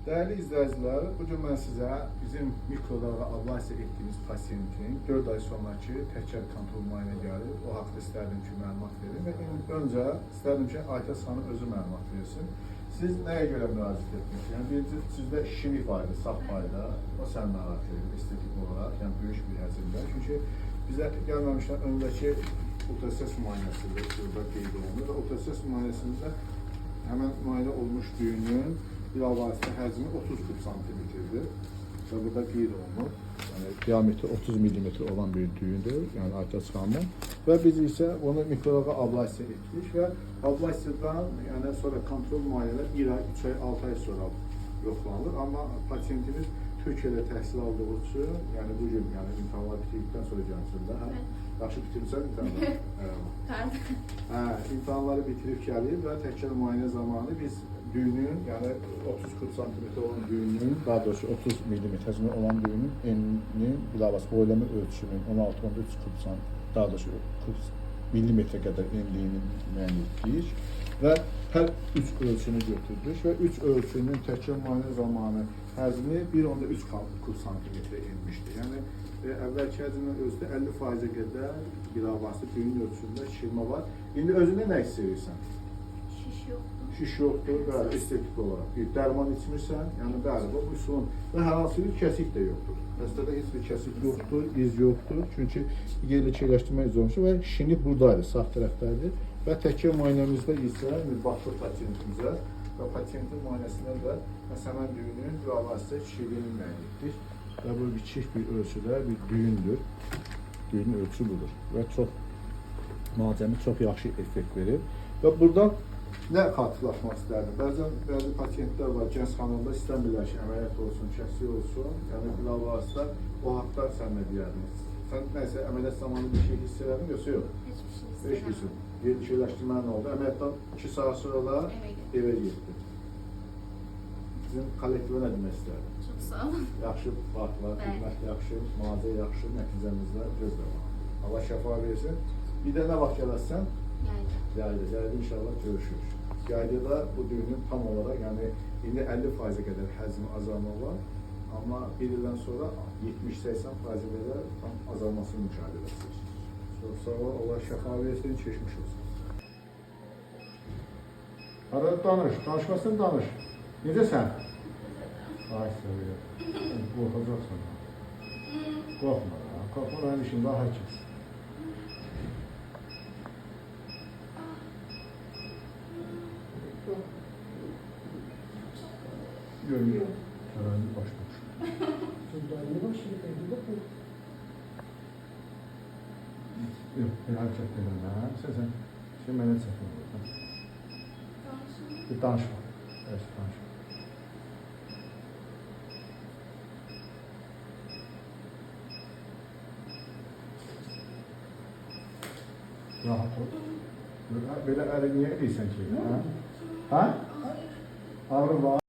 Değerli izləyicilər, bugün mən sizə bizim mikrodalğa ablasiya etdiyimiz pasiyentin 4 ay sonraki təkrar kontrol müayinə gəlib. O haqda istərdim ki, məlumat verin və öncə istərdim ki, Aytəs xanım özü məlumat versin. Siz nəyə görə müraciət etmişsiniz? Yəni, birinci, sizdə şinik var idi, saf fayda, o sən narahat edir, estetik olaraq, yəni böyük bir həcmdə. Çünki bizə gəlməmişdən öncəki ultrases müayinəsində burada qeyd olunur və ultrases müayinəsində həmən müayinə olmuş düyünün bilavasitə həcmi 30 kub santimetrdir və burada qeyd olunur. Yəni, diametri 30 mm olan bir düyündür, yəni Aytəs xanımın. Və biz isə onu mikrodalğa ablasiya etdik və ablasiyadan yəni, sonra kontrol müayinələr 1 ay, 3 ay, 6 ay sonra yoxlanılır. Amma pasiyentimiz Türkiyədə təhsil aldığı üçün, yəni bugün yəni, imtahanlar bitirdikdən sonra gəlsin də, hə? Yaxşı bitirmişsən imtahanları? İmtahanları bitirib gəlib və təkrar müayinə zamanı biz düyünün, yəni 30 kub santimetr olan düyünün, daha doğrusu 30 mm həcmi olan düyünün eninin bilavasitə boylama ölçümünün 16-13 kub santimetr, daha doğrusu 40 millimetrə qədər enliyini müəyyən etdik və hər 3 ölçünü götürdük və 3 ölçünün təkrar müayinə zamanı həcmi 1.3 kub santimetrə enmişdir. Yəni əvvəlki həcmin özü 50%-ə qədər bilavasitə düyün ölçüsündə şişirmə var. İndi özündə nə hiss edirsən? Şiş yoxdur, bəli, estetik olaraq. Bir dərman içmirsən, yəni bəli, bu üsulun və hər hansı bir kəsik də yoxdur. Həstədə heç bir kəsik yoxdur, iz yoxdur. Çünki yerli çeyrələşdirmə izolmuşdur və şinik buradaydı, sağ tərəfdədir. Və təkrar müayinəmizdə isə baxdıq pasiyentimizə və pasiyentin müayinəsində də həmən düyünün bilavasitə şişirdiyini müəyyən etdik. Və bu kiçik bir ölçüdə bir düyündür. Düyünün ölçüsü budur və malzəmi çox yaxşı effekt verir. Və burada nə xatırlatmaq istərdim? Bəzi pasiyentlər var, gənc xanımda istəmirlər ki, əməliyyat olsun, kəsik olsun. Yəni, bilavasitə o haqda sən nə deyərdin? Sən nəsə əməliyyat zamanı bir şey hiss edərdin, yoxsa yox? Heç bir şey. Yerli şeyləşdirmən oldu. Əməliyyatdan 2 saat sonra da evə getdi. Bizim kollektivə nə demək istərdim? Çox sağ olun. Yaxşı baxlar, xidmət yaxşı, müalicə yaxşı, nəticəmizdə gözlə var. Allah şəfa versin. Bir də nə vaxt gələsən? Yayda inşallah görüşürük. Yayda bu düyünün tam olaraq, yəni indi 50%-ə qədər həcmi azalma var. Amma bir ildən sonra 70-80%-ə qədər tam azalmasını müşahidə edirsiniz. Çox sağ ol, Allah şəfa versin, keçmiş olsun. Arada danış, danışmasın danış. Necəsən? Ay seviyorum. Qorxacaqsan. Qorxma, qorxma, mənim işim daha kes. Görünüyor. Herhalde başlamış. Yeni başladı. Yok, bir hareket edelim ha. Sen şimdi bana çekin. Bir danışma. Evet, danışma. Rahat ol. Böyle niye değilsen ki? Ha? Ağrı var.